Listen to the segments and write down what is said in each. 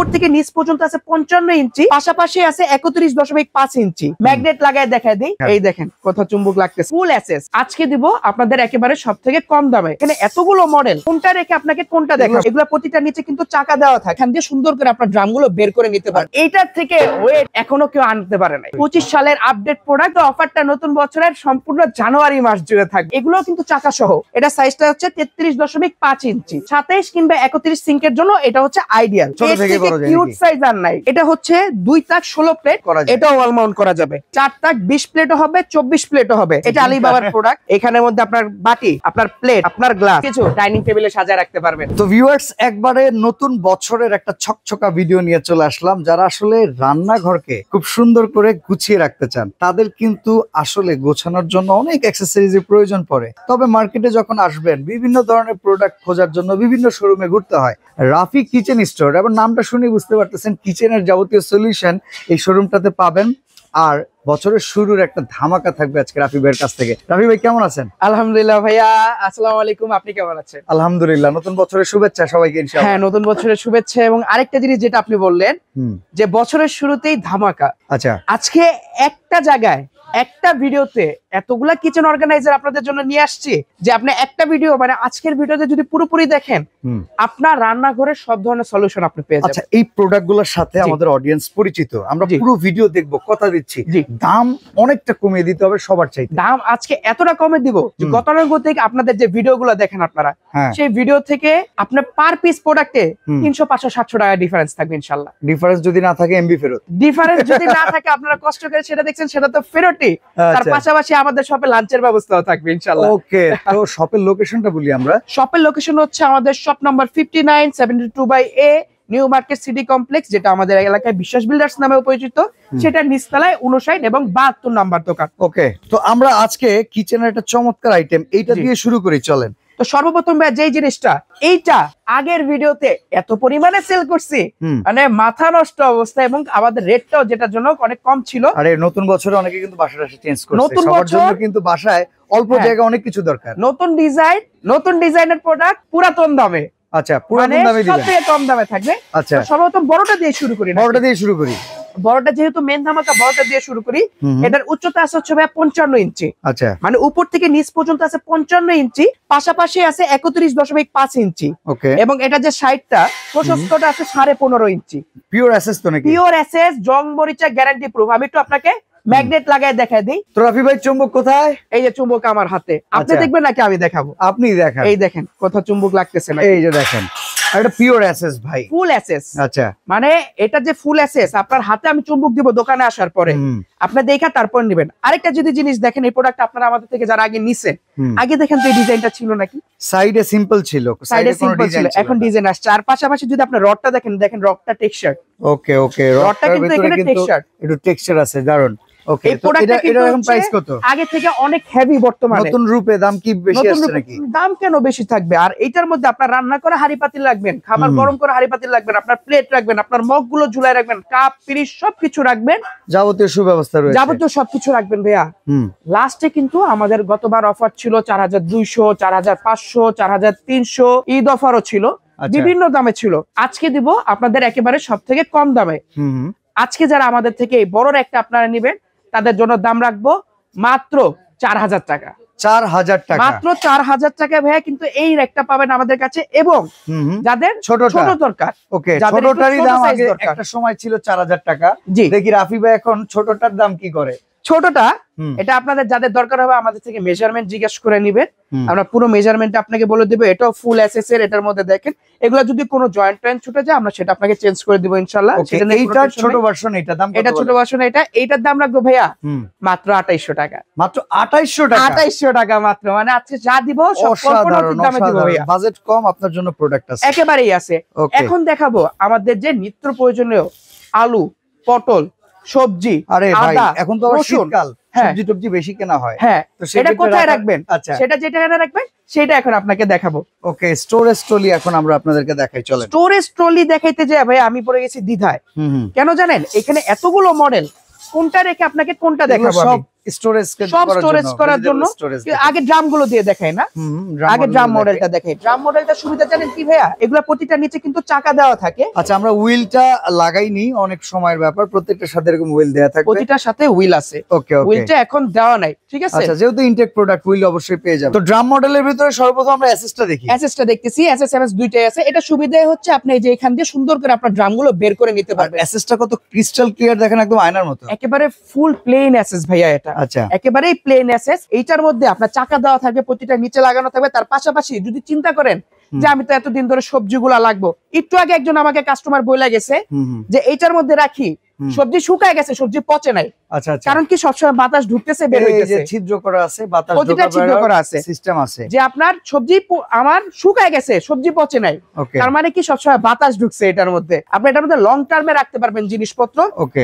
উপর থেকে নিচ পর্যন্ত আছে 55 ইঞ্চি, পাশাপাশি আছে 31.5 ইঞ্চি। ম্যাগনেট লাগায় দেখায় দিই, এই দেখেন কোথাও চুম্বক লাগতেছে। ফুল এসএস আজকে দিব আপনাদের একেবারে সব থেকে কম দামে। এখানে এতগুলো মডেল, কোনটা রেখে আপনাকে কোনটা দেখাবো। এগুলা প্রতিটা নিচে কিন্তু চাকা দেওয়া থাকে, এখান দিয়ে সুন্দর করে আপনার ড্রামগুলো বের করে নিতে পারেন। এইটার থেকে ওয়েট এখনো কেউ আনতে পারে নাই। 25 সালের আপডেট প্রোডাক্ট। অফারটা নতুন বছরের সম্পূর্ণ জানুয়ারি মাস জুড়ে থাকবে। এগুলো কিন্তু চাকা সহ। এটা সাইজটা হচ্ছে 33.5 ইঞ্চি। 27 কিংবা 31 সিঙ্কের জন্য এটা হচ্ছে আইডিয়াল। কিউট সাইজ আর নাই। এটা হচ্ছে 2 তাক 16 প্লেট, এটাও ওয়াল মাউন্ট করা যাবে। 4 তাক 20 প্লেটও হবে, 24 প্লেটও হবে। এটা আলিবাবার প্রোডাক্ট। এখানের মধ্যে আপনার বাটি, আপনার প্লেট, আপনার গ্লাস কিছু ডাইনিং টেবিলে সাজায় রাখতে পারবেন। তো ভিউয়ার্স, একবারে নতুন বছরের একটা ছকছকা ভিডিও নিয়ে চলে আসলাম। যারা আসলে রান্নাঘরকে খুব সুন্দর করে গুছিয়ে রাখতে চান, তাদের কিন্তু আসলে গোছানোর জন্য অনেক অ্যাক্সেসরিজ এর প্রয়োজন পড়ে। তবে মার্কেটে যখন আসবেন, বিভিন্ন ধরনের প্রোডাক্ট খোঁজার জন্য বিভিন্ন শোরুমে ঘুরতে হয়। রাফি কিচেন স্টোর, এবং নামটা শুনে বুঝতে পারতেছেন কিচেনের যাবতীয় সলিউশন এই শোরুমটাতে পাবেন। আর বছরের শুরুর একটা ধামাকা থাকবে আজকে রাফি ভাইয়ের কাছ থেকে। রাফি ভাই কেমন আছেন? আলহামদুলিল্লাহ ভাইয়া, আসসালামু আলাইকুম। আপনি কেমন আছেন? আলহামদুলিল্লাহ। নতুন বছরের শুভেচ্ছা সবাইকে ইনশাআল্লাহ। হ্যাঁ, নতুন বছরের শুভেচ্ছা। এবং আরেকটা জিনিস যেটা আপনি বললেন যে বছরের শুরুতেই ধামাকা। আচ্ছা, আজকে একটা জায়গায় একটা ভিডিওতে এতগুলা কিচেন অর্গানাইজার আপনাদের জন্য নিয়ে আসছি যে আপনি একটা ভিডিও, মানে আজকের ভিডিওতে যদি পুরোপুরি দেখেন, আপনার রান্নাঘরের সব ধরনের সলিউশন আপনি পেয়ে যাবেন। আচ্ছা, এই প্রোডাক্টগুলোর সাথে আমাদের অডিয়েন্স পরিচিত, আমরা পুরো ভিডিও দেখবো, কথা দিচ্ছি দাম অনেকটা কমিয়ে দিতে হবে সবার চাইতে। দাম আজকে এতটা কমে দিব যে গতানুগতিক আপনাদের যে ভিডিওগুলো দেখেন আপনারা, সেই ভিডিও থেকে আপনার পার পিস প্রোডাক্টে 300, 500, 700 টাকা ডিফারেন্স থাকবে ইনশাআল্লাহ। ডিফারেন্স যদি না থাকে এমবি ফেরত। ডিফারেন্স যদি না থাকে, আপনারা কষ্ট করে সেটা দেখছেন, সেটা তো ফেরতই। তার পাশাপাশি আমাদের শপে লাঞ্চের ব্যবস্থাও থাকবে ইনশাআল্লাহ। ওকে, তো শপের লোকেশনটা বলি আমরা। শপের লোকেশন হচ্ছে আমাদের shop number 5972/A, new market city complex, যেটা আমাদের এলাকায় বিশ্বাস বিল্ডার্স নামেও পরিচিত। সেটা নিচতলায় 59 এবং 72 নাম্বার দোকান। ওকে, তো আমরা আজকে কিচেনের একটা চমৎকার আইটেম এইটা দিয়ে শুরু করি, চলেন। তো সর্বপ্রথম যেই জিনিসটা, এইটা আগের ভিডিওতে এত পরিমাণে সেল করছি, মানে মাথা নষ্ট অবস্থা, এবং আমাদের রেটটাও যেটার জন্য অনেক কম ছিল। আরে নতুন বছরে অনেকে কিন্তু বাসাটা চেঞ্জ করছে, সবার জন্য কিন্তু বাসায় অল্প জায়গা অনেক কিছু দরকার। নতুন ডিজাইনের প্রোডাক্ট পুরাতন দামে। আচ্ছা, পুরাতন দামে দিবেন, সবথেকে কম দামে থাকবে। আচ্ছা, সর্বপ্রথম বড়টা দিয়ে শুরু করি। বড়টা যেহেতু মেন ধামাকা, বড়টা দিয়ে শুরু করি। এটার উচ্চতা আছে হচ্ছে 55 ইঞ্চি। আচ্ছা, মানে উপর থেকে নিচ পর্যন্ত আছে 55 ইঞ্চি, পাশাপাশি আছে 31.5 ইঞ্চি। ওকে, এবং এটা যে সাইডটা প্রশস্তটা আছে 15.5 ইঞ্চি। পিওর এসএস তো নাকি? পিওর এসএস, জং মরিচা গ্যারান্টি প্রুফ। আমি একটু আপনাকে ম্যাগনেট লাগায় দেখাই দিই। তো রাফি ভাই, চুম্বক কোথায়? এই যে চুম্বক আমার হাতে। আপনি দেখবেন নাকি আমি দেখাবো? আপনি দেখান। এই দেখেন কোথাও চুম্বক লাগতেছে না, এই যে দেখেন, এটা পিওর এসএস ভাই, ফুল এসএস। আচ্ছা, মানে এটা যে ফুল এসএস, আপনার হাতে আমি চুম্বক দিব দোকানে আসার পরে, আপনি দেখা তারপর নেবেন। আরেকটা যদি জিনিস দেখেন, এই প্রোডাক্ট আপনারা আমাদের থেকে যারা আগে নিছেন, আগে দেখেন তো এই ডিজাইনটা ছিল নাকি? সাইডে সিম্পল ছিল, সাইডে সিম্পল ছিল, এখন ডিজাইন আসছে। আর পাশাপাশি যদি আপনি রডটা দেখেন, রডটা টেক্সচার। ওকে ওকে, রডটা কিন্তু এখানে টেক্সচার, একটু টেক্সচার আছে, দারুন। ওকে, এই প্রোডাক্টটা কিন্তু এখন প্রাইস কত? আগে থেকে অনেক হেভি বর্তমানে। নতুন রূপে দাম কি বেশি আসছে নাকি? দাম কেন বেশি থাকবে? আর এইটার মধ্যে আপনার রান্না করে হাঁড়ি পাতিল রাখবেন, খাবার গরম করে হাঁড়ি পাতিল রাখবেন, আপনার প্লেট রাখবেন, আপনার মগগুলো ঝুলায় রাখবেন, কাপ পিরিচ সবকিছু রাখবেন, যাবতীয় সুব্যবস্থা রয়েছে, যাবতীয় সবকিছু রাখবেন ভাইয়া। লাস্টে কিন্তু আমাদের গতবার অফার ছিল 4200, 4500, 4300, ঈদ অফারও ছিল, বিভিন্ন দামে ছিল। আজকে দিব আপনাদের একেবারে সব থেকে কম দামে। আজকে যারা আমাদের থেকে এই বড় একটা আপনারা নেবেন, তাদের জন্য দাম রাখবো মাত্র 4000 টাকা। 4000 টাকা, মাত্র 4000 টাকা ভাইয়া। কিন্তু এই রেকটা পাবেন আমাদের কাছে, এবং যাদের ছোট দরকার, ওকে, ছোটটারই দাম আগে একটা সময় ছিল 4000 টাকা। দেখি রাফি ভাই এখন ছোটটার দাম কি করে। ছোটটা এটা আপনাদের যাদের দরকার হবে আমাদের থেকে মেজারমেন্ট জিজ্ঞেস করে নিবেন, আমরা পুরো মেজারমেন্ট আপনাকে বলে দেব। এটাও ফুল এসএস এর। এটার মধ্যে দেখেন, এগুলা যদি কোনো জয়েন্ট টয়েন্ট ছুটে যায়, আমরা সেটা আপনাকে চেঞ্জ করে দিব ইনশাআল্লাহ। এইটার ছোট ভার্সন, এটা দাম কত? এটা ছোট ভার্সন, এইটার দাম রাখবো ভাইয়া মাত্র 2800 টাকা। মাত্র 2800 টাকা? 2800 টাকা মাত্র। মানে আজকে যা দিব সব কল্পনাতীত দামে দিব ভাইয়া। বাজেট কম, আপনার জন্য প্রোডাক্ট আছে, একেবারেই আছে। এখন দেখাবো আমাদের যে নিত্য প্রয়োজনীয় আলু, পটল, সবজি। আরে ভাই, আদা, এখন তো শীতকাল, সবজি টবজি বেশি কেনা হয়। হ্যাঁ, তো সেটা কোথায় রাখবেন? আচ্ছা, সেটা যেটা রাখবেন সেটা এখন আপনাকে দেখাবো। ওকে, স্টোরেজ ট্রলি এখন আমরা আপনাদেরকে দেখাই, চলেন। স্টোরেজ ট্রলি দেখাইতে যায় ভাই আমি পড়ে গেছি দ্বিধায়। কেন জানেন? এখানে এতগুলো মডেল, কোনটা রেখে আপনাকে কোনটা দেখাবো? সব স্টোরেজ সব স্টোরেজ করার জন্য। আগে ড্রাম গুলো দিয়ে দেখাই না, আগে ড্রাম মডেলটা দেখাই। ড্রাম মডেলটা সুবিধা জানেন কি ভাইয়া, এগুলা প্রতিটা নিচে কিন্তু চাকা দেওয়া থাকে। আচ্ছা, আমরা হুইলটা লাগাইনি, অনেক সময়ের ব্যাপার, প্রত্যেকটার সাথে এরকম হুইল দেয়া থাকবে, প্রতিটার সাথে হুইল আছে। ওকে ওকে, হুইলটা এখন দেওয়া নাই, ঠিক আছে। আচ্ছা, যেহেতু ইনটেক প্রোডাক্ট হুইল অবশ্যই পেয়ে যাবে। তো ড্রাম মডেলের ভিতরে সর্বপ্রথম আমরা এসএসটা দেখি। এসএসটা দেখতেছি, এসএস এমএস দুইটাই আছে। এটা সুবিধা হচ্ছে আপনি এই যে এখান দিয়ে সুন্দর করে আপনার ড্রাম গুলো বের করে নিতে পারবেন। এসএসটা কত ক্রিস্টাল ক্লিয়ার দেখেন, একদম আয়নার মতো, একেবারে ফুল প্লেন এসএস ভাইয়া এটা। আচ্ছা, একেবারেই প্লেন এসএস। এইটার মধ্যে আপনার চাকা দেওয়া থাকবে, প্রতিটা নিচে লাগানো থাকবে। তার পাশাপাশি যদি চিন্তা করেন যে আমি তো এতদিন ধরে সবজিগুলা লাগবো, একটু আগে একজন আমাকে কাস্টমার বলে গেছে যে এইটার মধ্যে রাখি সবজি শুকায় গেছে, সবজি পচে নাই। আচ্ছা আচ্ছা, কারণ কি সবসময় বাতাস ঢুকতেছে বের হইতেছে, ছিদ্র করা আছে, বাতাস প্রতিটা ছিদ্র করা আছে, সিস্টেম আছে যে আপনার সবজি আমার শুকায় গেছে, সবজি পচে নাই। তার মানে কি সবসময় বাতাস ঢুকছে এটার মধ্যে। আপনি এটার মধ্যে লং টার্মে রাখতে পারবেন জিনিসপত্র।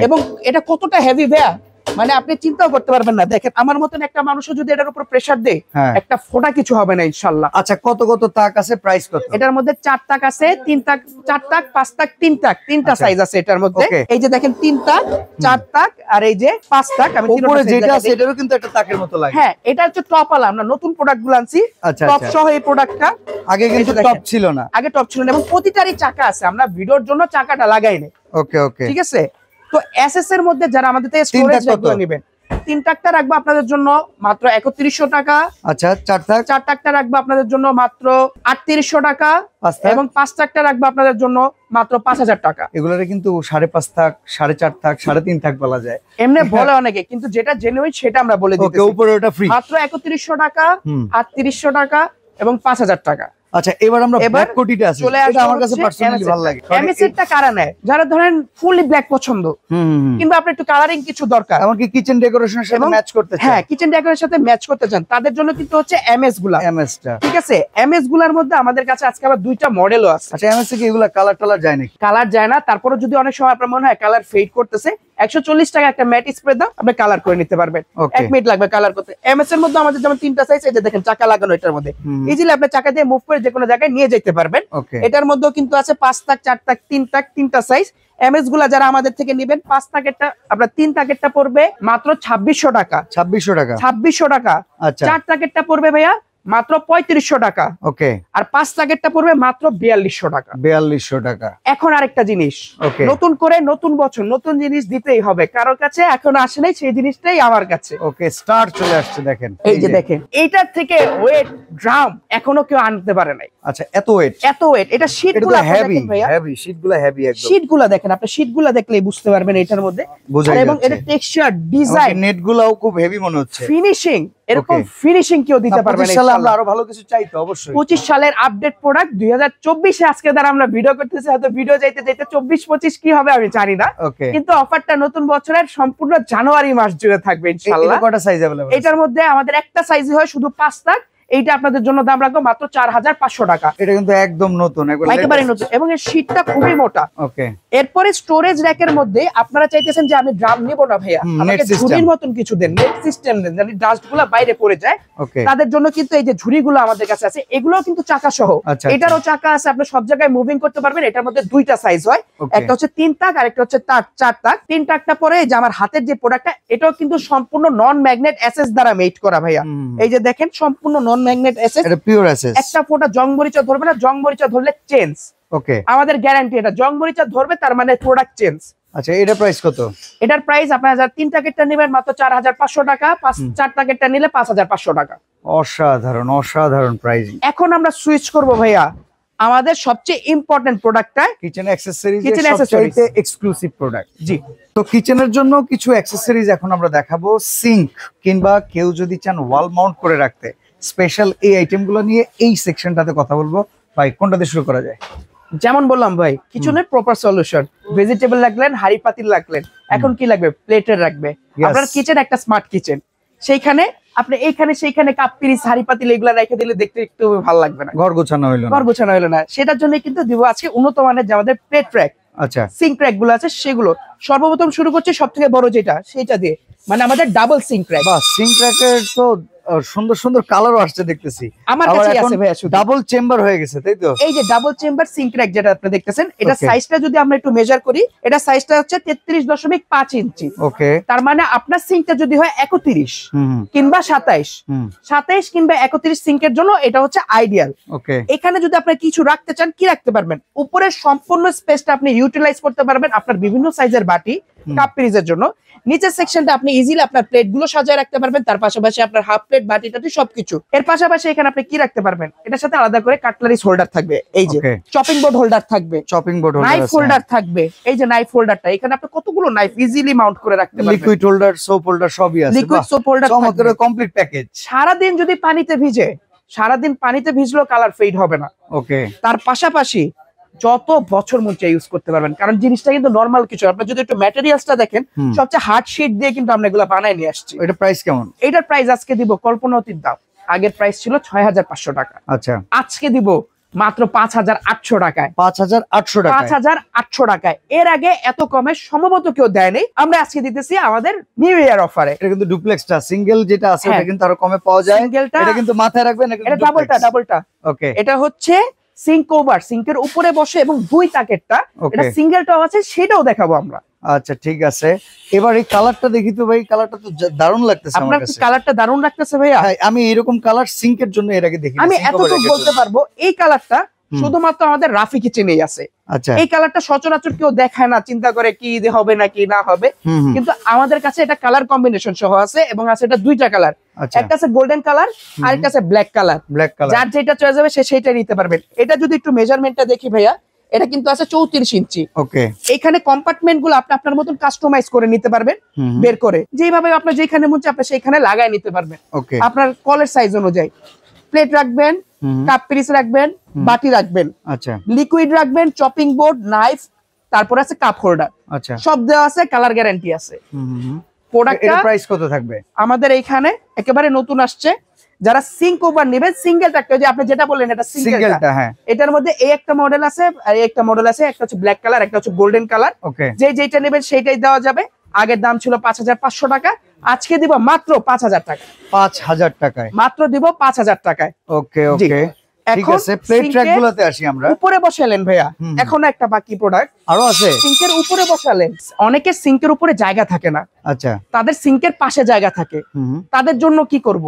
এবং এটা কতটা হেভি ভাইয়া, মানে আপনি চিন্তাও করতে পারবেন না। দেখেন আমার মতন একটা মানুষও যদি এটার উপর প্রেসার দেয়, একটা ফোঁটা কিছু হবে না ইনশাআল্লাহ। আচ্ছা, কত কত তাক আছে, প্রাইস কত? এটার মধ্যে 4 তাক আছে, 3 তাক, 4 তাক, 5 তাক, 3 তাক, তিনটা সাইজ আছে এটার মধ্যে। এই যে দেখেন 3 তাক, 4 তাক আর এই যে 5 তাক। আমি উপরে যেটা আছে এটারও কিন্তু একটা তাকের মতো লাগে। হ্যাঁ, এটা হচ্ছে টপ আলা, আমরা নতুন প্রোডাক্ট গুলো আনছি, টপ সহ এই প্রোডাক্টটা। আগে কিন্তু টপ ছিল না, আগে টপ ছিল না, এবং প্রতিটারই চাকা আছে। আমরা ভিডিওর জন্য চাকাটা লাগাইনি। ওকে ওকে, ঠিক আছে। তো এসএস এর মধ্যে যারা আমাদের থেকে স্টোরেজ নেবেন, 3 টাকটা রাখবো আপনাদের জন্য মাত্র 3100 টাকা। আচ্ছা, 4 টাকটা রাখবো আপনাদের জন্য মাত্র 3800 টাকা, 5 তাক, এবং 5 টাকটা রাখবো আপনাদের জন্য মাত্র 5000 টাকা। এগুলোরে কিন্তু 5.5 তাক, 4.5 তাক, 3.5 তাক বলা যায়, এমনি বলে অনেকে, কিন্তু যেটা জেনুইন সেটা আমরা বলে দিতেছি। ওকে, উপরে ওটা ফ্রি, মাত্র 3100 টাকা, 3800 টাকা এবং 5000 টাকা। আচ্ছা, এবার আমরা ব্ল্যাক কোটিটা আছে, এটা আমার কাছে পার্সোনালি ভালো লাগে। এমএসএরটা কারা নেয়? যারা ধরেন ফুলি ব্ল্যাক পছন্দ, কিংবা আপনি একটু কালারিং কিছু দরকার, এমনকি কিচেন ডেকোরেশনের সাথে ম্যাচ করতে চান। হ্যাঁ, কিচেন ডেকোরেশনের সাথে ম্যাচ করতে চান, তাদের জন্য কিন্তু হচ্ছে এমএস গুলা। এমএসটা, ঠিক আছে। এমএস গুলার মধ্যে আমাদের কাছে আজকে আবার দুইটা মডেলও আছে। আচ্ছা, এমএস কি এগুলা কালার টালার যায় নাকি? কালার যায় না, তারপরে যদি অনেক সময় আপনার মনে হয় কালার ফেড করতেছে, 140 টাকা একটা ম্যাট স্প্রে দাও, আপনি কালার করে নিতে পারবেন। 1 মিনিট লাগবে কালার করতে। এমএস এর মধ্যে আমাদের যেমন 3টা সাইজ, এই যে দেখেন চাকা লাগানো এটার মধ্যে, ইজিলি আপনি চাকা দিয়ে মুভ করে যে কোনো জায়গায় নিয়ে যেতে পারবেন। এটার মধ্যেও কিন্তু আছে 5 তাক, 4 তাক, 3 তাক, 3টা সাইজ। এমএস গুলা যারা আমাদের থেকে নেবেন, 5 তাকেরটা আপনার 3 তাকেরটা পড়বে মাত্র 2600 টাকা। 2600 টাকা, 2600 টাকা। আচ্ছা, 4 তাকেরটা পড়বে ভাইয়া মাত্র 3500 টাকা। ওকে, আর 5 তাকেরটা পড়বে মাত্র 4200 টাকা। 4200 টাকা। এখন আরেকটা জিনিস, নতুন করে নতুন বছর নতুন জিনিস দিতেই হবে। কারোর কাছে এখন আসে নাই, সেই জিনিসটাই আমার কাছে। ওকে, স্টার চলে আসছে, দেখেন এই যে দেখেন, এইটার থেকে ওয়েট ড্রাম এখনো কেউ আনতে পারে নাই। আচ্ছা, এত ওয়েট, এত ওয়েট। এটা শীটগুলো হেভি, হেভি শীটগুলো, হেভি একদম। শীটগুলো দেখেন, আপনি শীটগুলো দেখলেই বুঝতে পারবেন এটার মধ্যে। এবং এটা টেক্সচার, ডিজাইন, নেটগুলোও খুব হেভি মনে হচ্ছে, ফিনিশিং, এরকম ফিনিশিং কেউ দিতে পারবে না। ইনশাআল্লাহ আমরা আরো ভালো কিছু চাই তো অবশ্যই। 25 সালের আপডেট প্রোডাক্ট 2024 এ আজকে দ্বারা আমরা ভিডিও করতেছি, হয়তো ভিডিও যাইতে যাইতে 24-25 কি হবে আমি জানি না, কিন্তু অফারটা নতুন বছরের সম্পূর্ণ জানুয়ারি মাস জুড়ে থাকবে ইনশাআল্লাহ। কয়টা সাইজ अवेलेबल? এটার মধ্যে আমাদের একটা সাইজই হয় শুধু 5 তাক। এইটা আপনাদের জন্য দাম রাখবো মাত্র 4500 টাকা। এটা কিন্তু একদম নতুন, একেবারে নতুন, এবং এর শীটটা খুবই মোটা। ওকে। এরপরে স্টোরেজ র‍্যাকের মধ্যে আপনারা চাইতেছেন যে আমি ড্রাম নিব না ভাইয়া, আমাকে ঝুড়ির মতন কিছু দেন, নেট সিস্টেম দেন, যাতে ডাস্টগুলো বাইরে পড়ে যায়। তাদের জন্য কিন্তু এই যে ঝুড়িগুলো আমাদের কাছে আছে, এগুলোও কিন্তু চাকা সহ। এটারও চাকা আছে, আপনি সব জায়গায় মুভিং করতে পারবেন। এটার মধ্যে দুইটা সাইজ হয়, একটা হচ্ছে 3 তাক আর একটা হচ্ছে 4 তাক। 3 তাকটা পরে যে আমার হাতের যে প্রোডাক্টটা, এটাও কিন্তু সম্পূর্ণ নন ম্যাগনেট এসএস দ্বারা মেড করা ভাইয়া। এই যে দেখেন, সম্পূর্ণ নন ম্যাগনেট এসএস, এটা পিওর এসএস। একটা ফোঁটা জং মরিচা ধরবে না, জং মরিচা ধরলে চেঞ্জ। ওকে, আমাদের গ্যারান্টি, এটা জং মরিচা ধরবে তার মানে প্রোডাক্ট চেঞ্জ। আচ্ছা, এটা প্রাইস কত? এটার প্রাইস আপনারা 3 টাকেরটা নেবেন মাত্র 4500 টাকা, 4 টাকেরটা নিলে 5500 টাকা। অসাধারণ, অসাধারণ প্রাইসিং। এখন আমরা সুইচ করব ভাইয়া আমাদের সবচেয়ে ইম্পর্টেন্ট প্রোডাক্টটা, কিচেন অ্যাকসেসরিজ এর সবচেয়ে এক্সক্লুসিভ প্রোডাক্ট। জি, তো কিচেনের জন্য কিছু অ্যাকসেসরিজ এখন আমরা দেখাবো। সিঙ্ক কিংবা কেউ যদি চান ওয়াল মাউন্ট করে রাখতে, স্পেশাল এই আইটেমগুলো নিয়ে এই সেকশনটাতে কথা বলবো। ভাই, কোনটা দিয়ে শুরু করা যায়? যেমন বললাম ভাই, কিচেনের প্রপার সলিউশন। ভেজিটেবল রাখলেন, হাড়ি পাতিল রাখলেন, এখন কি লাগবে? প্লেটের রাখবে। আপনার কিচেন একটা স্মার্ট কিচেন, সেইখানে আপনি এইখানে সেইখানে কাপ পিরিচ হাড়ি পাতিল এগুলা রেখে দিলে দেখতে একটু ভালো লাগবে না, ঘর গোছানো হইলো না। ঘর গোছানো হইলো না। সেটার জন্য কিন্তু দিব আজকে উন্নত মানের যে আমাদের প্লেট র‍্যাক, আচ্ছা, সিঙ্ক র‍্যাক গুলো আছে সেগুলো। সর্বপ্রথম শুরু করছি সবথেকে বড় যেটা, সেটা দিয়ে, মানে আমাদের ডাবল সিঙ্ক র‍্যাক। বাহ, সিঙ্ক র‍্যাকের তো সুন্দর সুন্দর কালারও আসছে দেখতেছি। আমার কাছে আছে ভাইয়া, শুধু ডাবল চেম্বার হয়ে গেছে তাই তো? এই যে ডাবল চেম্বার সিঙ্ক র‍্যাক যেটা আপনি দেখতেছেন, এটা সাইজটা যদি আমরা একটু মেজার করি, এটা সাইজটা হচ্ছে 33.5 ইঞ্চি। ওকে, তার মানে আপনার সিঙ্কটা যদি হয় 31 কিংবা 27 কিংবা 31 সিঙ্কের জন্য এটা হচ্ছে আইডিয়াল। ওকে, এখানে যদি আপনি কিছু রাখতে চান, কি রাখতে পারবেন? উপরের সম্পূর্ণ স্পেসটা আপনি ইউটিলাইজ করতে পারবেন আপনার বিভিন্ন সাইজের বাটি, কাপ পিরিজের জন্য। নিচের সেকশনটা আপনি ইজিলি আপনার প্লেট গুলো সাজায় রাখতে পারবেন, তার পাশাপাশি আপনার হাফ প্লেট, বাটি টাটি সবকিছু। এর পাশাপাশি এখানে আপনি কি রাখতে পারবেন? এটার সাথে আলাদা করে কাটলারিস হোল্ডার থাকবে, এই যে চপিং বোর্ড হোল্ডার থাকবে, chopping board holder, knife holder থাকবে, এই যে নাইফ হোল্ডারটা, এখানে আপনি কতগুলো নাইফ ইজিলি মাউন্ট করে রাখতে পারবেন। লিকুইড হোল্ডার, সোপ হোল্ডার সবই আছে, লিকুইড সোপ হোল্ডার থাকবে, কমপ্লিট প্যাকেজ। সারাদিন যদি পানিতে ভিজে, সারাদিন পানিতে ভিজলেও কালার ফেড হবে না। ওকে, তার পাশাপাশি যত বছর মন চাই ইউজ করতে পারবেন, কারণ জিনিসটা কিন্তু নরমাল কিছু। আপনি যদি একটু ম্যাটেরিয়ালসটা দেখেন, সবচেয়ে হার্ড শীট দিয়ে কিন্তু আমরা এগুলো বানাই নিয়ে আসছি। এটা প্রাইস কেমন? এটার প্রাইস আজকে দিব কল্পনা অতীত দাম। আগের প্রাইস ছিল 6500 টাকা, আচ্ছা আজকে দিব মাত্র 5800 টাকায়। 5800 টাকা, 5800 টাকায়। এর আগে এত কমে সম্ভবত কেউ দেয়নি, আমরা আজকে দিতেছি আমাদের নিউ ইয়ার অফারে। এটা কিন্তু ডুপ্লেক্সটা, সিঙ্গেল যেটা আছে এটা কিন্তু আরো কমে পাওয়া যায়। এটা কিন্তু মাথায় রাখবেন, এটা ডাবলটা। ওকে, এটা হচ্ছে সিঙ্ক ওভার, সিঙ্কের উপরে বসে এবং 2 তাকেরটা। এটা সিঙ্গেলটাও আছে, সেটাও দেখাবো আমরা। আচ্ছা ঠিক আছে, এবার এই কালারটা দেখি তো ভাই। কালারটা তো দারুণ লাগতেছে আমার কাছে। কালারটা দারুণ লাগতেছে ভাইয়া? আমি এরকম কালার সিঙ্কের জন্য এর আগে দেখিনি। আমি এতটুকু বলতে পারবো, এই কালারটা শুধুমাত্র আমাদের রাফি কিচেনেই আছে। আচ্ছা, এই কালারটা সচরাচর কেউ দেখায় না, চিন্তা করে কি হবে নাকি না হবে, কিন্তু আমাদের কাছে এটা কালার কম্বিনেশন সহ আছে এবং আছে এটা 2টা কালার। একটা আছে গোল্ডেন কালার আর একটা আছে ব্ল্যাক কালার। যার যেটা চয়েস হবে সে সেটা নিতে পারবেন। এটা যদি একটু মেজারমেন্টটা দেখি ভাইয়া, এটা কিন্তু আছে 34 ইঞ্চি। ওকে, এখানে কম্পার্টমেন্ট গুলো আপনি আপনার মতন কাস্টমাইজ করে নিতে পারবেন, বের করে যেভাবে আপনার যেখানে মন চায় আপনি সেখানে লাগায় নিতে পারবেন। আপনার কলের সাইজ অনুযায়ী প্লেট রাখবেন, কাপ পিরিস রাখবেন, বাটি রাখবেন, আচ্ছা লিকুইড রাখবেন, চপিং বোর্ড, নাইফ, তারপর আছে কাপ হোল্ডার, আচ্ছা সব দেওয়া আছে, কালার গ্যারান্টি আছে। প্রোডাক্টটা প্রাইস কত থাকবে? আমাদের এইখানে একেবারে নতুন আসছে, যারা সিঙ্ক ওভার নেবেন, সিঙ্গেল টাকা, যে আপনি যেটা বললেন এটা সিঙ্গেলটা, হ্যাঁ এটার মধ্যে এই একটা মডেল আছে আর এই একটা মডেল আছে, একটা হচ্ছে ব্ল্যাক কালার, একটা হচ্ছে গোল্ডেন কালার। যে যেটা নেবেন সেইটাই দেওয়া যাবে। আগের দাম ছিল 5500 টাকা, আজকে দিব মাত্র 5000 টাকা। 5000 টাকায় মাত্র দিব 5000 টাকায়। ওকে ওকে, ঠিক আছে। প্লেট ট্র্যাক গুলোতে আসি আমরা। উপরে বসালেন ভাইয়া, এখন একটা বাকি প্রোডাক্ট আরো আছে। সিঙ্কের উপরে বসালেন, অনেকের সিঙ্কের উপরে জায়গা থাকে না, আচ্ছা তাদের সিঙ্কের পাশে জায়গা থাকে, তাদের জন্য কি করব?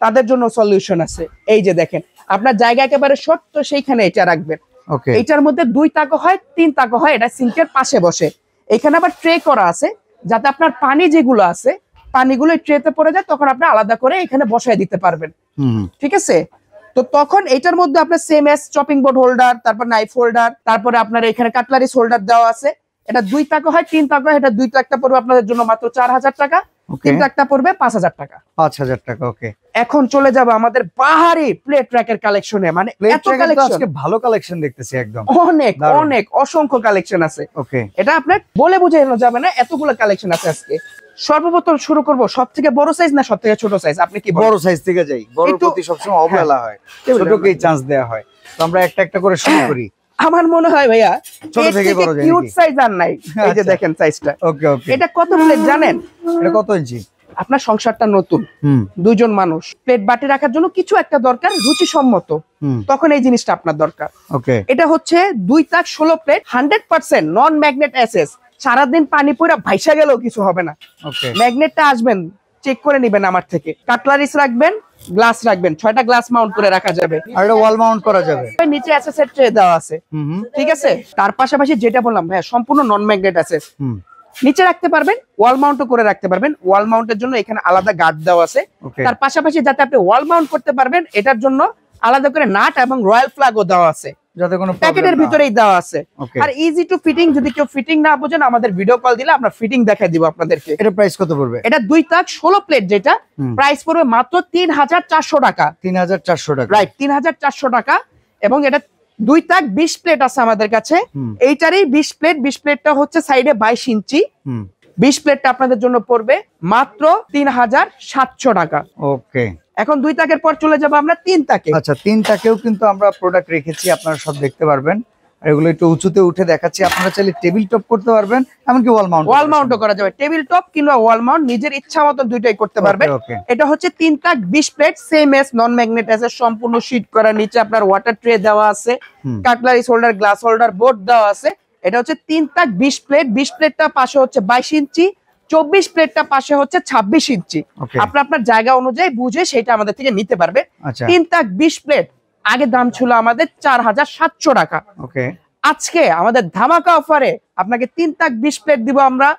তাদের জন্য সলিউশন আছে। এই যে দেখেন, আপনার জায়গা একেবারে শর্ট, তো সেইখানে এটা রাখবেন। এইটার মধ্যে 2 তাকও হয়, 3 তাকও হয়, এটা সিঙ্কের পাশে বসে। এখানে আবার ট্রে করা আছে, যাতে আপনার পানি যেগুলো আছে পানিগুলো ট্রেতে পড়ে যায়, তখন আপনি আলাদা করে এখানে বসায় দিতে পারবেন। ঠিক আছে, তো তখন এটার মধ্যে আপনার same as chopping board holder, তারপর নাইফ হোল্ডার, তারপরে আপনার এখানে কাটলারিস হোল্ডার দেওয়া আছে। এটা 2 টাকা হয়, 3 টাকা হয়। এটা 2 টাকা পড়বে আপনাদের জন্য মাত্র 4000 টাকা, 3 টাকা পড়বে 5000 টাকা। 5000 টাকা। ওকে, এখন চলে যাব আমাদের পাহাড়ি প্লেট র‍্যাকের কালেকশনে। মানে এত কালেকশন, আজকে ভালো কালেকশন দেখতেছি, একদম অনেক অনেক অসংখ্য কালেকশন আছে। ওকে, এটা আপনার বলে বোঝানো যাবে না, এতগুলো কালেকশন আছে আজকে। সর্বপ্রথম শুরু করব সবথেকে বড় সাইজ না সবথেকে ছোট সাইজ? আপনি কি বড় সাইজ থেকে যাই? বড় প্রতি সবসময় অবহেলা হয়, ছোটকেই চান্স দেয়া হয়, তো আমরা একটা একটা করে শুরু করি। আমার মনে হয় ভাইয়া ছোট থেকে বড় যায়, কিউট সাইজ আর নাই। এই যে দেখেন সাইজটা। ওকে ওকে, এটা কত প্লেট জানেন? এটা কত ইঞ্চি? আপনার সংসারটা নতুন, 2 জন মানুষ, প্লেট বাটি রাখার জন্য কিছু একটা দরকার, রুচিসম্মত, তখন এই জিনিসটা আপনার দরকার। ওকে, এটা হচ্ছে 2 তাক 16 প্লেট, 100% নন ম্যাগনেট এসএস। সারাদিন পানি পড়া ভাইসা গেলেও কিছু হবে না। ওকে, ম্যাগনেটটা আসবেন চেক করে নেবেন আমার থেকে। কাটলারিস রাখবেন, গ্লাস রাখবেন, 6টা গ্লাস মাউন্ট করে রাখা যাবে, আর এটা ওয়াল মাউন্ট করা যাবে। নিচে এসএস এর ট্রে দেওয়া আছে, ঠিক আছে। তার পাশাপাশি যেটা বললাম ভাই, সম্পূর্ণ নন ম্যাগনেট এসএস, নিচে রাখতে পারবেন, ওয়াল মাউন্টও করে রাখতে পারবেন। ওয়াল মাউন্টের জন্য এখানে আলাদা গার্ড দেওয়া আছে। তার পাশাপাশি যাতে আপনি ওয়াল মাউন্ট করতে পারবেন, এটার জন্য আলাদা করে নাট এবং রয়্যাল ফ্ল্যাগও দেওয়া আছে, যাতে কোনো প্যাকেটের ভিতরেই দেওয়া আছে। আর ইজি টু ফিটিং, যদি কেউ ফিটিং না বুঝেন আমাদের ভিডিও কল দিলে আমরা ফিটিং দেখাই দিব আপনাদেরকে। এটা প্রাইস কত পড়বে? এটা 2 তাক 16 প্লেট, যেটা প্রাইস পড়বে মাত্র 3400 টাকা। 3400 টাকা, রাইট, 3400 টাকা। এবং এটা 2 তাক 20 প্লেট আছে আমাদের কাছে। এইটারই 20 প্লেট, 20 প্লেটটা হচ্ছে সাইডে 22 ইঞ্চি। 20 প্লেটটা আপনাদের জন্য পড়বে মাত্র 3700 টাকা। ওকে, এখন 2 তাকের পর চলে যাব আমরা 3 তাকে। আচ্ছা, 3 তাকেও কিন্তু আমরা প্রোডাক্ট রেখেছি, আপনারা সব দেখতে পারবেন। এগুলো একটু উঁচুতে উঠে দেখাচ্ছি, আপনারা চাইলে টেবিল টপ করতে পারবেন, এমনকি ওয়াল মাউন্টও করা যাবে, টেবিল টপ কিংবা ওয়াল মাউন্ট নিজের ইচ্ছা মতো দুইটাই করতে পারবেন। এটা হচ্ছে 3 তাক 20 প্লেট, সেম এস নন ম্যাগনেট আছে, সম্পূর্ণ শীট করা, নিচে আপনার ওয়াটার ট্রে দেওয়া আছে, কাটলারিস হোল্ডার, গ্লাস হোল্ডার, বোর্ড দেওয়া আছে। এটা হচ্ছে 3 তাক 20 প্লেট, 20 প্লেটটা পাশে হচ্ছে 22 ইঞ্চি, 24 প্লেটটা পাশে হচ্ছে 26 ইঞ্চি। আপনার জায়গা অনুযায়ী বুঝে সেটা আমাদের থেকে নিতে পারবে। 3 তাক 20 প্লেট আগে দাম ছিল আমাদের 4700 টাকা। আজকে আমাদের ধামাকা অফারে আপনাকে 3 তাক 20 প্লেট দিব আমরা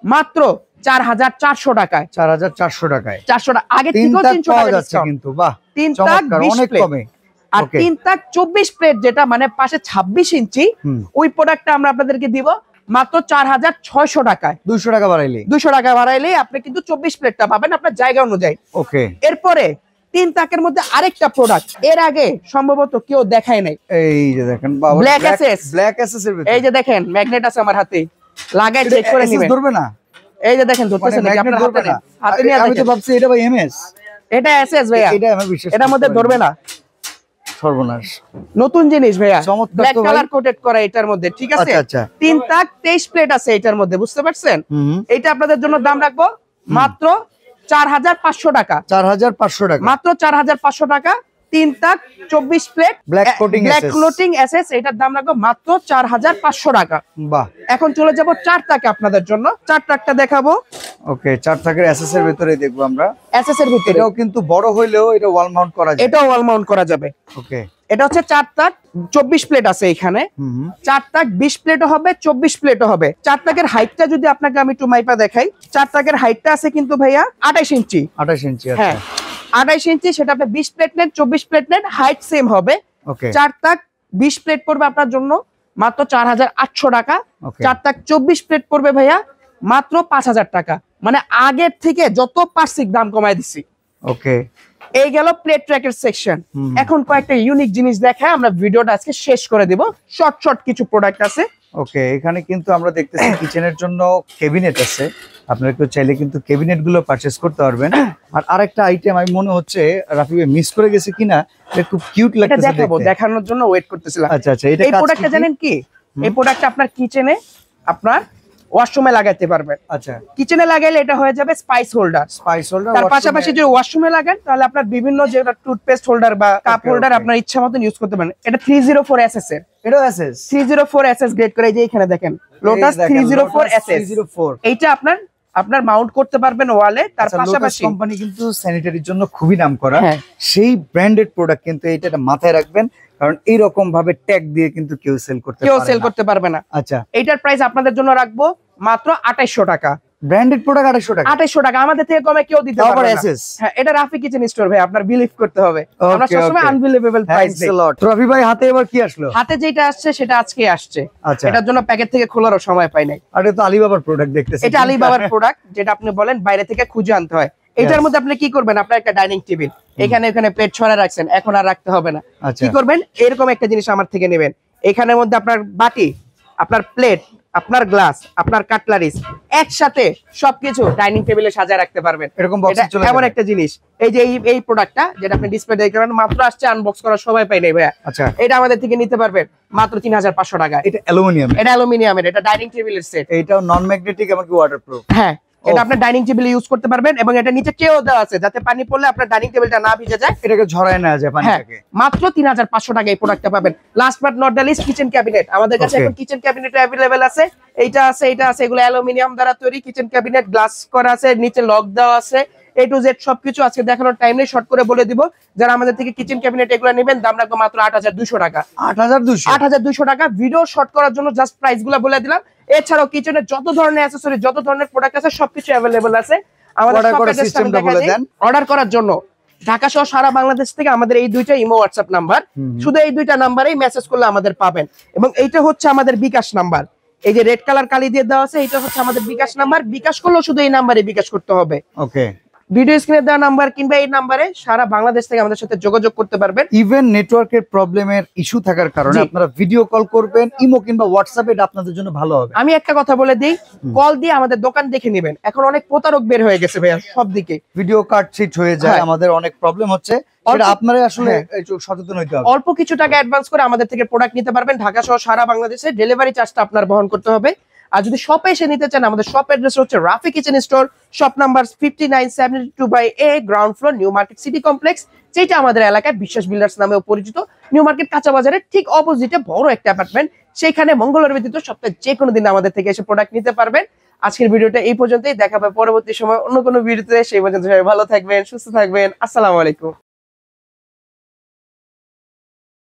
মাত্র 4400 টাকায়। 4400 টাকায়, 400 টাকা আগে থেকেও 300 টাকা ডিসকাউন্ট কিন্তু। বাহ, 3 তাক 20 অনেক প্লেট। কমে। আর 3 তাক 24 প্লেট যেটা মানে পাশে 26 ইঞ্চি, ওই প্রোডাক্টটা আমরা আপনাদেরকে দিব মাত্র 4600 টাকায়। 200 টাকা বাড়াইলে, 200 টাকা বাড়াইলে আপনি কিন্তু 24 প্লেটটা পাবেন আপনার জায়গা অনুযায়ী। এরপরে 3 তাকের মধ্যে আরেকটা প্রোডাক্ট এর আগে সম্ভবত কেউ দেখায় নাই। এই যে দেখেন ব্ল্যাক এসএস, ব্ল্যাক এসএস এর ভিতরে এই যে দেখেন ম্যাগনেট আছে আমার হাতে, লাগাই চেক করে নেবেন। ধরবে না, এই যে দেখেন ধরতেছে নাকি আপনার হাতে নেই, হাতে নিয়ে আমি তো ভাবছি এটা ভাই এমএস, এটা এসএস ভাইয়া, এটা আমি বিশ্বাস এটার মধ্যে ধরবে না। সর্বনাশ, নতুন জিনিস ভাইয়া, চমৎকার ব্ল্যাক তো ভাই। কালার কোটেড করা এটার মধ্যে, ঠিক আছে। 3 তাক 23 প্লেট আছে এটার মধ্যে, বুঝতে পারছেন। এটা আপনাদের জন্য দাম রাখবো মাত্র 4500 টাকা। 4500 টাকা, মাত্র 4500 টাকা। 3 তাক 24 প্লেট, ব্ল্যাক কোটিং এসএস, এটার দাম রাখবো মাত্র 4500 টাকা। বাহ, এখন চলে যাব 4 তাকে আপনাদের জন্য, 4 তাকটা দেখাবো। ওকে, 4 তাকের এসএস এর ভিতরে দেখবো আমরা। এসএস এর ভিতরে এটাও কিন্তু বড় হইলেও এটা ওয়াল মাউন্ট করা যাবে, এটাও ওয়াল মাউন্ট করা যাবে। ওকে, এটা হচ্ছে 4 তাক 24 প্লেট আছে এখানে। 4 তাক 20 প্লেটও হবে, 24 প্লেটও হবে। 4 তাকের হাইটটা যদি আপনাকে আমি একটু মাইপা দেখাই, 4 তাকের হাইটটা আছে কিন্তু ভাইয়া 28 ইঞ্চি। 28 ইঞ্চি, হ্যাঁ 28 ইঞ্চি। সেটা আপনি 20 প্লেট নেন, 24 প্লেট নেন, হাইট সেম হবে। 4 তাক 20 প্লেট পড়বে আপনার জন্য মাত্র 4800 টাকা। 4 তাক 24 প্লেট পড়বে ভাইয়া মাত্র 5000 টাকা। মানে আগের থেকে যত পারছি দাম কমায় দিছি। ওকে, এই গেল প্লেট ট্র্যাকের সেকশন। এখন কয়েকটা ইউনিক জিনিস দেখায় আমরা ভিডিওটা আজকে শেষ করে দিব। শর্ট কিছু প্রোডাক্ট আছে। ওকে, এখানে কিন্তু আমরা দেখতেছি কিচেনের জন্য ক্যাবিনেট আছে, আপনারা কেউ চাইলে কিন্তু ক্যাবিনেট গুলো পারচেজ করতে পারবেন। আর আরেকটা আইটেম আমি মনে হচ্ছে রাফি ভাই মিস করে গেছে কিনা, এটা খুব কিউট লাগতেছে দেখাবো, দেখতে। দেখানোর জন্য ওয়েট করতেছিলাম। আচ্ছা, এই প্রোডাক্টটা জানেন কি? এই প্রোডাক্টটা আপনার কিচেনে আপনার ওয়াশরুমে লাগাইতে পারবেন। আচ্ছা, কিচেনে লাগাইলে এটা হয়ে যাবে স্পাইস হোল্ডার। তার পাশাপাশি যদি ওয়াশরুমে লাগান তাহলে আপনার বিভিন্ন যে টুথপেস্ট হোল্ডার বা কাপ হোল্ডার আপনার ইচ্ছা মতন ইউজ করতে পারেন। এটা 304 এসএস এর, এটা এসএস 304 এসএস গ্রেড করে, এই যে এখানে দেখেন লোটাস 304 এসএস। এইটা আপনার মাউন্ট করতে পারবেন ওয়ালে। তার পাশাপাশি কোম্পানি কিন্তু স্যানিটারির জন্য খুবই নামকরা, সেই ব্র্যান্ডেড প্রোডাক্ট, কিন্তু এটা মাথায় রাখবেন, কারণ এইরকম ভাবে ট্যাগ দিয়ে কিন্তু কেউ সেল করতে পারবে না। আচ্ছা, এইটার প্রাইস আপনাদের জন্য রাখবো মাত্র 2800 টাকা। ব্র্যান্ডেড প্রোডাক্ট 2800 টাকা, আমাদের থেকে কমে কেউ দিতে পারবে না। হ্যাঁ, এটা রাফি কিচেন স্টোর ভাই, আপনার বিলিভ করতে হবে। আমরা সবসময় আনবিলিভেবল প্রাইস দেই। রাফি ভাই হাতে এবার কি আসলো? হাতে যেটা আসছে সেটা আজকে আসছে। এটার জন্য প্যাকেট থেকে খোলারও সময় পাই নাই। আর এটা তো আলিবাবার প্রোডাক্ট দেখতেছি। এটা আলিবাবার প্রোডাক্ট, যেটা আপনি বলেন বাইরে থেকে খুঁজে আনতে হয়। এটার মধ্যে আপনি কি করবেন, আপনার একটা ডাইনিং টেবিল, এখানে প্লেট ছড়া রাখছেন, এখন আর রাখতে হবে না। কি করবেন, এরকম একটা জিনিস আমার থেকে নেবেন। এখানের মধ্যে আপনার বাটি, আপনার প্লেট, আপনার গ্লাস, আপনার কাটলারিস একসাথে সবকিছু ডাইনিং টেবিলে সাজায় রাখতে পারবেন। এরকম এমন একটা জিনিস। এই যে এই প্রোডাক্টটা যেটা আপনি ডিসপ্লে দেখতে পারেন, মাত্র আসছে, আনবক্স করার সময় পাই নাই ভাইয়া। আচ্ছা, এটা আমাদের থেকে নিতে পারবেন মাত্র 3500 টাকা। এটা অ্যালুমিনিয়ামের, এটা ডাইনিং টেবিলের সেট। এটাও নন ম্যাগনেটিক এবং ওয়াটারপ্রুফ। হ্যাঁ, এটা আপনার ডাইনিং টেবিলে ইউজ করতে পারবেন, এবং এটা নিচে ট্রেও দেওয়া আছে যাতে পানি পড়লে আপনার ডাইনিং টেবিলটা না ভিজে যায়, এটাকে ঝরায় না যায় পানিটাকে। মাত্র 3500 টাকা এই প্রোডাক্টটা পাবেন। Last but not the least, kitchen cabinet. আমাদের কাছে এখন কিচেন ক্যাবিনেট अवेलेबल আছে। এইটা আছে, এটা আছে, এগুলো অ্যালুমিনিয়াম দ্বারা তৈরি কিচেন ক্যাবিনেট, গ্লাস করা আছে, নিচে লক দেওয়া আছে। A to Z সবকিছু আজকে দেখানোর টাইম নেই, শর্ট করে বলে দিব। যারা আমাদের থেকে কিচেন ক্যাবিনেট এগুলো নেবেন, দাম রাখবো মাত্র 8200 টাকা। 8200 টাকা। ভিডিও শর্ট করার জন্য জাস্ট প্রাইস গুলো বলে দিলাম। এছাড়াও কিচেনের যত ধরনের অ্যাকসেসরি, যত ধরনের প্রোডাক্ট আছে সবকিছু অ্যাভেলেবল আছে। আমাদের অর্ডার করার জন্য ঢাকা সহ সারা বাংলাদেশ থেকে আমাদের এই দুইটা ইমো হোয়াটসঅ্যাপ নাম্বার, শুধু এই দুইটা নাম্বারেই মেসেজ করলে আমাদের পাবেন। এবং এইটা হচ্ছে আমাদের বিকাশ নাম্বার, এই যে রেড কালার কালি দিয়ে দেওয়া আছে, এটা হচ্ছে আমাদের বিকাশ নাম্বার। বিকাশ করলেও শুধু এই নাম্বারে বিকাশ করতে হবে। ওকে, ভিডিও স্ক্রিনে দেওয়া নাম্বার কিংবা এই নাম্বারে সারা বাংলাদেশ থেকে আমাদের সাথে যোগাযোগ করতে পারবেন। ইভেন নেটওয়ার্কের প্রবলেমের ইস্যু থাকার কারণে আপনারা ভিডিও কল করবেন, ইমো কিংবা হোয়াটসঅ্যাপে, এটা আপনাদের জন্য ভালো হবে। আমি একটা কথা বলে দিই, কল দিয়ে আমাদের দোকান দেখে নেবেন। এখন অনেক প্রতারক বের হয়ে গেছে ভাইয়া সব দিকে, ভিডিও কাট সিট হয়ে যায়, আমাদের অনেক প্রবলেম হচ্ছে। সেটা আপনারাই আসলে হ্যাঁ। একটু সচেতন হইতে হবে। অল্প কিছু টাকা অ্যাডভান্স করে আমাদের থেকে প্রোডাক্ট নিতে পারবেন। ঢাকা সহ সারা বাংলাদেশে ডেলিভারি চার্জটা আপনার বহন করতে হবে। আর যদি শপে এসে নিতে চান, আমাদের শপ অ্যাড্রেস হচ্ছে Rafi kitchen store, shop number 5972/A, ground floor, new market city complex, যেটা আমাদের এলাকায় বিশ্বাস বিল্ডার্স নামেও পরিচিত। নিউ মার্কেট কাঁচা বাজারের ঠিক অপোজিটে বড় একটা অ্যাপার্টমেন্ট, সেখানে মঙ্গলবার ব্যতীত সপ্তাহে যে কোনো দিন আমাদের থেকে এসে প্রোডাক্ট নিতে পারবেন। আজকের ভিডিওটা এই পর্যন্তই, দেখা হবে পরবর্তী সময় অন্য কোনো ভিডিওতে। সেই পর্যন্ত সবাই ভালো থাকবেন, সুস্থ থাকবেন। আসসালামু আলাইকুম।